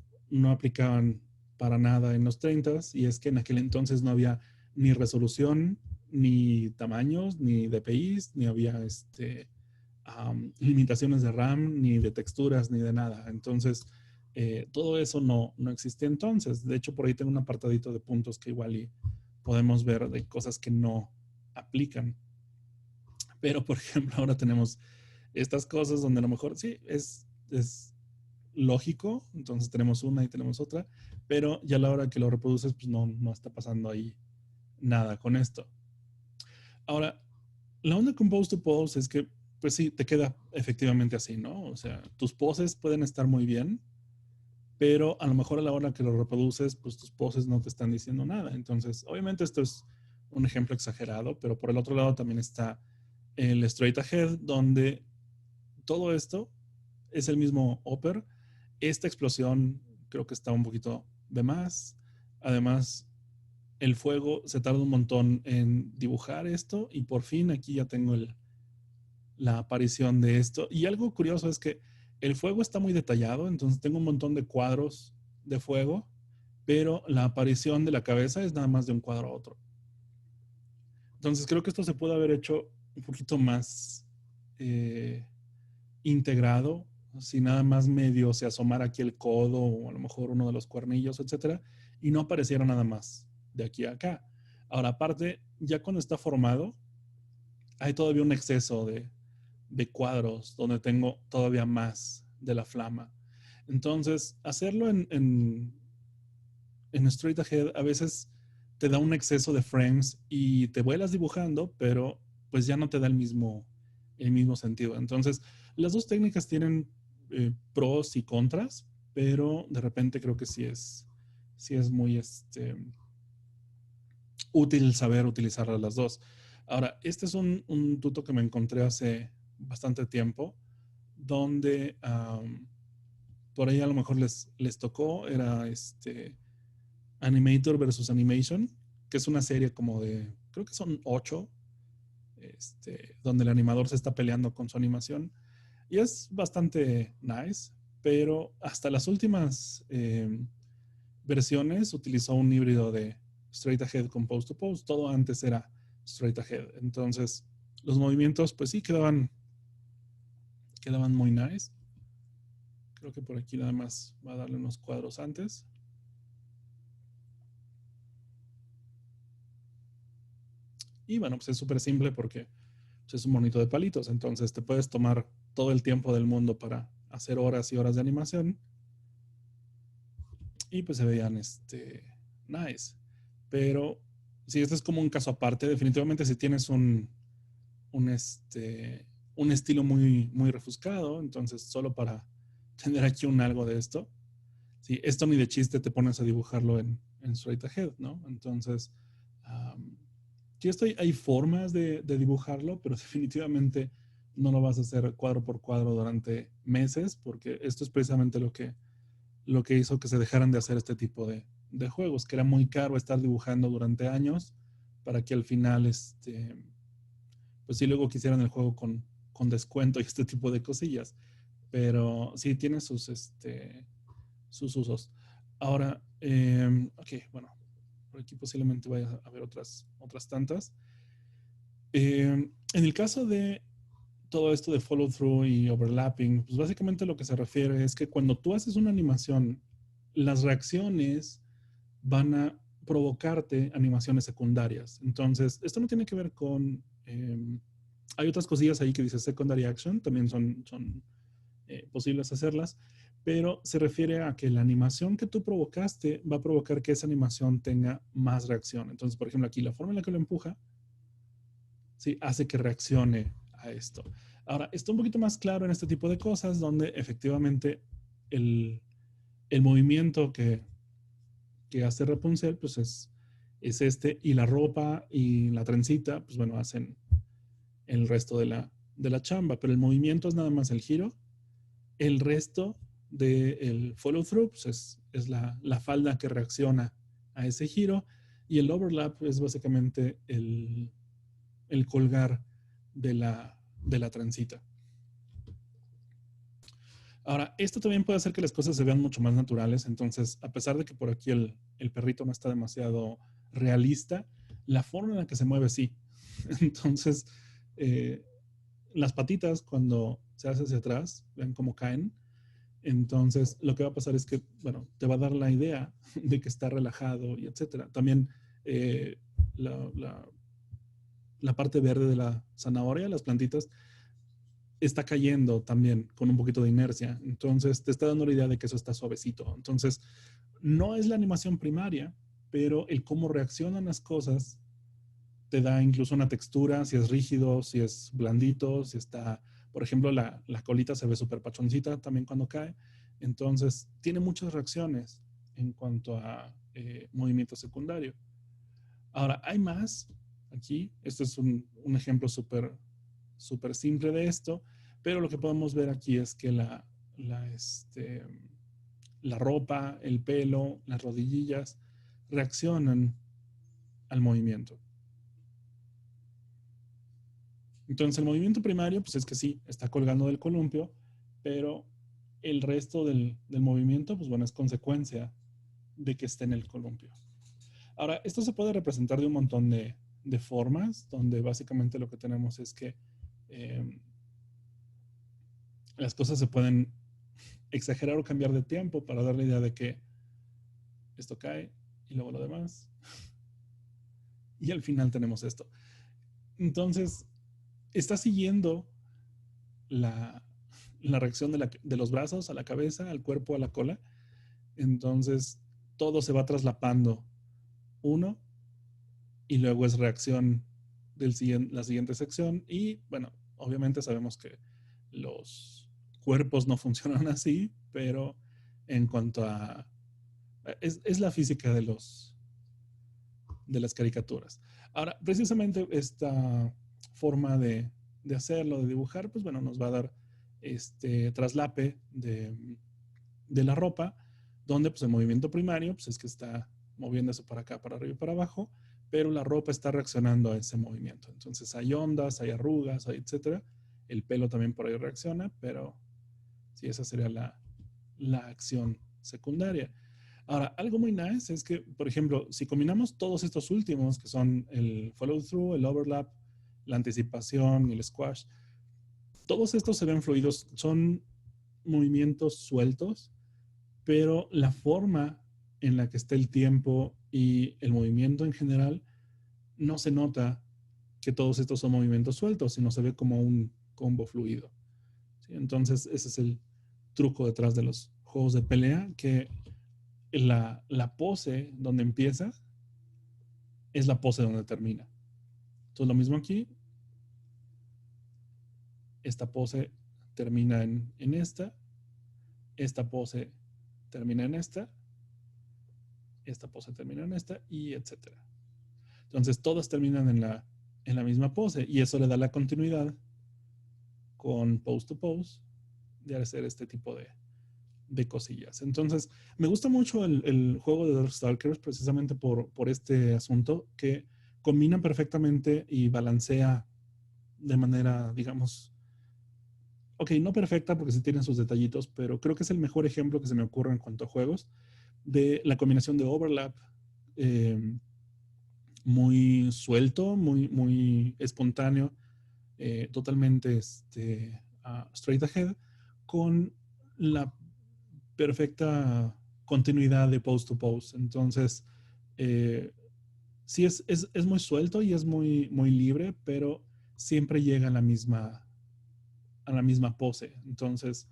aplicaban para nada en los 30s, y es que en aquel entonces no había ni resolución, ni tamaños, ni DPIs, ni había limitaciones de RAM, ni de texturas, ni de nada. Entonces, todo eso no existía entonces. De hecho, por ahí tengo un apartadito de puntos que igual y podemos ver de cosas que no aplican. Pero, por ejemplo, ahora tenemos estas cosas donde a lo mejor sí es lógico, entonces tenemos una y tenemos otra, pero ya a la hora que lo reproduces, pues no está pasando ahí nada con esto. Ahora, la onda con pose to pose es que, pues sí, te queda efectivamente así, ¿no? O sea, tus poses pueden estar muy bien, pero a lo mejor a la hora que lo reproduces, pues tus poses no te están diciendo nada. Entonces, obviamente esto es un ejemplo exagerado, pero por el otro lado también está el straight ahead, donde todo esto es el mismo upper. Esta explosión creo que está un poquito de más. Además, el fuego se tarda un montón en dibujar esto y por fin aquí ya tengo la aparición de esto. Y algo curioso es que el fuego está muy detallado, entonces tengo un montón de cuadros de fuego, pero la aparición de la cabeza es nada más de un cuadro a otro. Entonces creo que esto se puede haber hecho un poquito más integrado, si nada más medio se asomara aquí el codo o a lo mejor uno de los cuernillos, etcétera, y no apareciera nada más de aquí a acá. Ahora, aparte, ya cuando está formado, hay todavía un exceso de cuadros donde tengo todavía más de la flama. Entonces, hacerlo en straight ahead a veces te da un exceso de frames y te vuelas dibujando, pero pues ya no te da el mismo sentido. Entonces, las dos técnicas tienen pros y contras, pero de repente creo que sí es muy útil saber utilizar las dos. Ahora, este es un tuto que me encontré hace bastante tiempo, donde por ahí a lo mejor les tocó, era Animator versus Animation, que es una serie como de, creo que son 8, donde el animador se está peleando con su animación. Y es bastante nice, pero hasta las últimas versiones utilizó un híbrido de straight ahead con post to post. Todo antes era straight ahead. Entonces, los movimientos, pues sí, quedaban muy nice. Creo que por aquí nada más va a darle unos cuadros antes. Y bueno, pues es súper simple porque pues, es un monito de palitos. Entonces te puedes tomar todo el tiempo del mundo para hacer horas y horas de animación. Y pues se veían nice. Pero si este es como un caso aparte, definitivamente si tienes un, un estilo muy, muy refuscado, entonces solo para tener aquí un algo de esto, si esto ni de chiste te pones a dibujarlo en straight ahead, ¿no? Entonces, sí hay formas de dibujarlo, pero definitivamente no lo vas a hacer cuadro por cuadro durante meses, porque esto es precisamente lo que hizo que se dejaran de hacer este tipo de juegos, que era muy caro estar dibujando durante años para que al final, pues sí, luego quisieran el juego con descuento y este tipo de cosillas. Pero sí tiene sus usos. Ahora, ok, bueno, por aquí posiblemente vaya a haber otras tantas. En el caso de todo esto de follow through y overlapping, pues básicamente lo que se refiere es que cuando tú haces una animación, las reacciones van a provocarte animaciones secundarias. Entonces, esto no tiene que ver con... hay otras cosillas ahí que dice secondary action, también son posibles hacerlas, pero se refiere a que la animación que tú provocaste va a provocar que esa animación tenga más reacción. Entonces, por ejemplo, aquí la forma en la que lo empuja, ¿sí? Hace que reaccione a esto. Ahora, está un poquito más claro en este tipo de cosas donde efectivamente el, el movimiento que hace Rapunzel, pues es y la ropa y la trencita, pues bueno, hacen el resto de la chamba, pero el movimiento es nada más el giro. El resto del follow through pues es la falda que reacciona a ese giro y el overlap es básicamente el colgar de la trencita. Ahora, esto también puede hacer que las cosas se vean mucho más naturales. Entonces, a pesar de que por aquí el perrito no está demasiado realista, la forma en la que se mueve sí. Entonces, las patitas cuando se hace hacia atrás, ven cómo caen. Entonces, lo que va a pasar es que, bueno, te va a dar la idea de que está relajado y etcétera. También eh, la, la, la parte verde de la zanahoria, las plantitas, está cayendo también con un poquito de inercia. Entonces, te está dando la idea de que eso está suavecito. Entonces, no es la animación primaria, pero el cómo reaccionan las cosas te da incluso una textura, si es rígido, si es blandito, si está, por ejemplo, la colita se ve súper pachoncita también cuando cae. Entonces, tiene muchas reacciones en cuanto a movimiento secundario. Ahora, hay más aquí. Este es un ejemplo súper simple de esto, pero lo que podemos ver aquí es que la ropa, el pelo, las rodillillas reaccionan al movimiento. Entonces el movimiento primario, pues es que sí, está colgando del columpio, pero el resto del movimiento, pues bueno, es consecuencia de que esté en el columpio. Ahora, esto se puede representar de un montón de formas, donde básicamente lo que tenemos es que las cosas se pueden exagerar o cambiar de tiempo para dar la idea de que esto cae y luego lo demás. Y al final tenemos esto. Entonces, está siguiendo la, la reacción de los brazos a la cabeza, al cuerpo, a la cola. Entonces, todo se va traslapando uno y luego es reacción la siguiente sección. Y bueno, obviamente sabemos que los cuerpos no funcionan así, pero en cuanto a... Es la física de las caricaturas. Ahora, precisamente esta forma de hacerlo, de dibujar, pues bueno, nos va a dar este traslape de la ropa, donde pues el movimiento primario pues es que está moviéndose para acá, para arriba y para abajo, pero la ropa está reaccionando a ese movimiento. Entonces hay ondas, hay arrugas, hay etcétera. El pelo también por ahí reacciona, pero sí, esa sería la acción secundaria. Ahora, algo muy nice es que, por ejemplo, si combinamos todos estos últimos, que son el follow through, el overlap, la anticipación y el squash, todos estos se ven fluidos, son movimientos sueltos, pero la forma en la que está el tiempo y el movimiento en general, no se nota que todos estos son movimientos sueltos, sino se ve como un combo fluido. ¿Sí? Entonces, ese es el truco detrás de los juegos de pelea, que la pose donde empieza es la pose donde termina. Entonces, lo mismo aquí, esta pose termina en esta pose termina en esta pose termina en esta, y etcétera. Entonces, todas terminan en la misma pose, y eso le da la continuidad con pose to pose de hacer este tipo de cosillas. Entonces, me gusta mucho el juego de Darkstalkers precisamente por este asunto, que combina perfectamente y balancea de manera, digamos, ok, no perfecta porque sí tienen sus detallitos, pero creo que es el mejor ejemplo que se me ocurre en cuanto a juegos de la combinación de overlap eh, muy suelto, muy espontáneo, totalmente straight ahead, con la perfecta continuidad de post to post. Entonces, eh, sí es muy suelto y es muy libre, pero siempre llega a la misma pose. Entonces,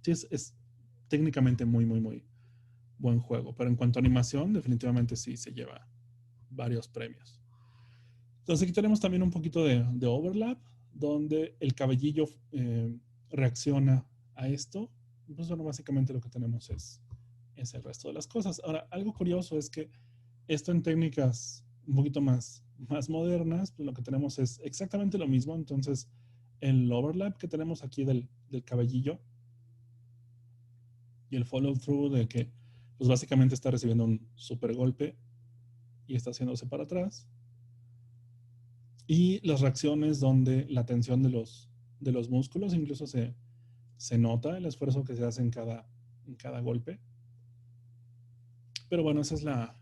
sí es técnicamente muy buen juego. Pero en cuanto a animación, definitivamente sí se lleva varios premios. Entonces aquí tenemos también un poquito de overlap, donde el cabellillo reacciona a esto. Pues bueno, básicamente lo que tenemos es el resto de las cosas. Ahora, algo curioso es que esto en técnicas un poquito más modernas, pues lo que tenemos es exactamente lo mismo. Entonces, el overlap que tenemos aquí del cabellillo y el follow through de que pues básicamente está recibiendo un super golpe y está haciéndose para atrás. Y las reacciones donde la tensión de los músculos incluso se nota el esfuerzo que se hace en cada golpe. Pero bueno, esa es la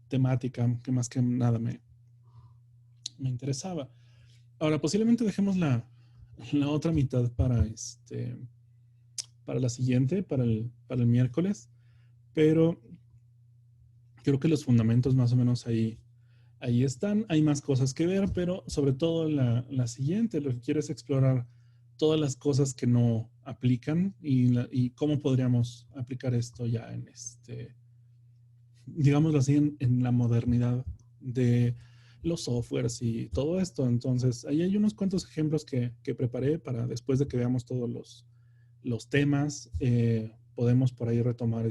temática que más que nada me interesaba. Ahora, posiblemente dejemos la otra mitad para la siguiente, para el miércoles, pero creo que los fundamentos más o menos ahí están. Hay más cosas que ver, pero sobre todo la siguiente, lo que quiero es explorar todas las cosas que no aplican y cómo podríamos aplicar esto ya digámoslo así, en la modernidad de los softwares y todo esto. Entonces, ahí hay unos cuantos ejemplos que preparé para después de que veamos todos los temas, podemos por ahí retomar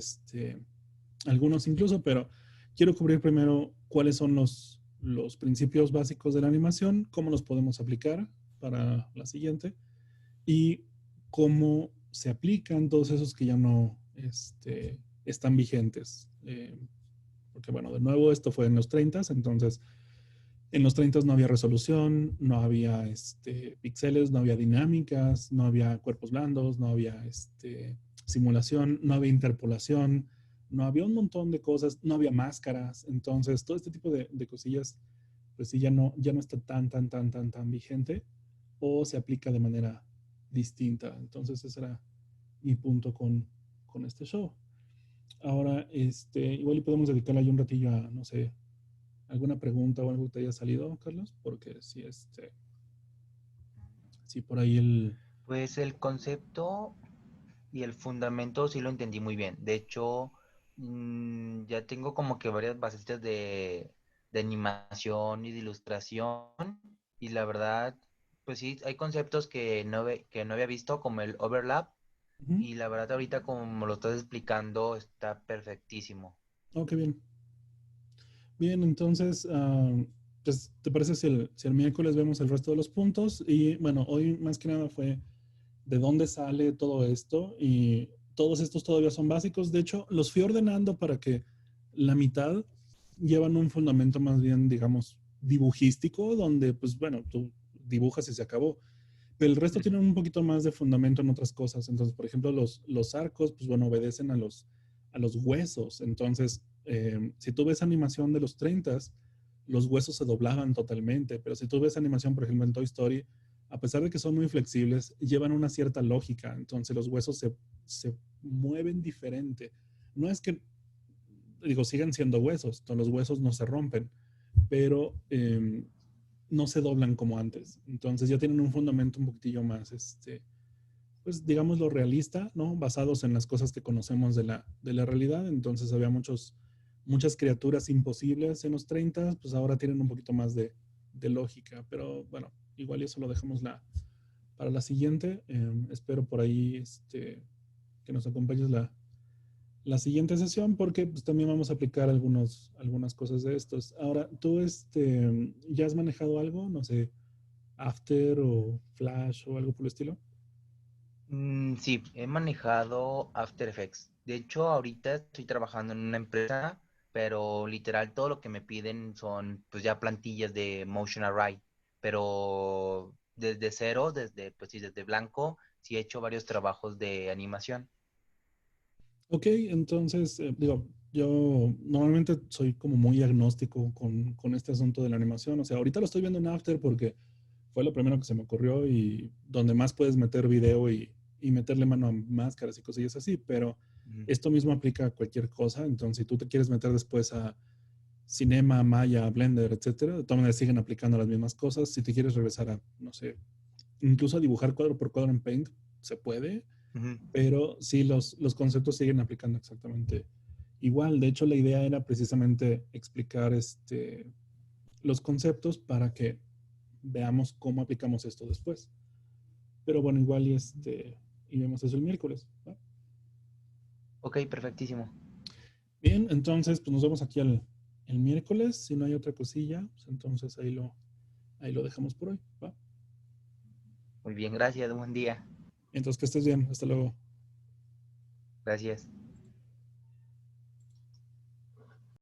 algunos incluso, pero quiero cubrir primero cuáles son los principios básicos de la animación, cómo los podemos aplicar para la siguiente y cómo se aplican todos esos que ya no están vigentes. Porque bueno, de nuevo, esto fue en los 30, entonces en los 30 no había resolución, no había píxeles, no había dinámicas, no había cuerpos blandos, no había simulación, no había interpolación, no había un montón de cosas, no había máscaras. Entonces, todo este tipo de cosillas, pues sí, ya no está tan vigente o se aplica de manera distinta. Entonces, ese era mi punto con este show. Ahora, igual y podemos dedicarle ahí un ratillo a, no sé, alguna pregunta o algo que te haya salido, Carlos, porque sí por ahí Pues el concepto y el fundamento sí lo entendí muy bien. De hecho, Ya tengo como que varias basecitas de animación y de ilustración. Y la verdad, pues sí, hay conceptos que no había visto, como el overlap. Ujú. Y la verdad, ahorita como lo estás explicando, está perfectísimo. Oh, qué bien. Bien, entonces, pues, ¿te parece si el miércoles vemos el resto de los puntos? Y bueno, hoy más que nada fue de dónde sale todo esto y todos estos todavía son básicos. De hecho, los fui ordenando para que la mitad llevan un fundamento más bien, digamos, dibujístico, donde pues bueno, tú dibujas y se acabó. Pero el resto Ujú. tienen un poquito más de fundamento en otras cosas. Entonces, por ejemplo, los arcos, pues bueno, obedecen a los huesos. Entonces, si tú ves animación de los 30, los huesos se doblaban totalmente. Pero si tú ves animación, por ejemplo, en Toy Story, a pesar de que son muy flexibles, llevan una cierta lógica. Entonces, los huesos se mueven diferente. No es que, digo, siguen siendo huesos, entonces los huesos no se rompen, pero no se doblan como antes. Entonces ya tienen un fundamento un poquitillo más, pues digamos lo realista, ¿no? Basados en las cosas que conocemos de la realidad. Entonces había muchas criaturas imposibles en los 30, pues ahora tienen un poquito más de lógica. Pero bueno, igual eso lo dejamos para la siguiente. Espero por ahí que nos acompañes la siguiente sesión porque pues, también vamos a aplicar algunas cosas de estos. Ahora, ¿tú ya has manejado algo? No sé, After o Flash o algo por el estilo. Sí, he manejado After Effects. De hecho, ahorita estoy trabajando en una empresa, pero literal todo lo que me piden son pues ya plantillas de Motion Array. Pero desde cero, pues sí, desde blanco, sí he hecho varios trabajos de animación. Ok, entonces, digo, yo normalmente soy como muy agnóstico con este asunto de la animación. O sea, ahorita lo estoy viendo en After porque fue lo primero que se me ocurrió y donde más puedes meter video y meterle mano a máscaras y cosillas así, pero Ujú. esto mismo aplica a cualquier cosa. Entonces, si tú te quieres meter después a Cinema, Maya, Blender, etcétera, de todas maneras siguen aplicando las mismas cosas. Si te quieres regresar a, no sé, incluso a dibujar cuadro por cuadro en Paint, se puede, Ujú. pero sí los conceptos siguen aplicando exactamente igual. De hecho, la idea era precisamente explicar los conceptos para que veamos cómo aplicamos esto después. Pero bueno, igual y vemos eso el miércoles, ¿va? Ok, perfectísimo. Bien, entonces pues nos vemos aquí el miércoles. Si no hay otra cosilla, pues entonces ahí lo dejamos por hoy, ¿va? Muy bien, gracias, buen día. Entonces que estés bien, hasta luego. Gracias.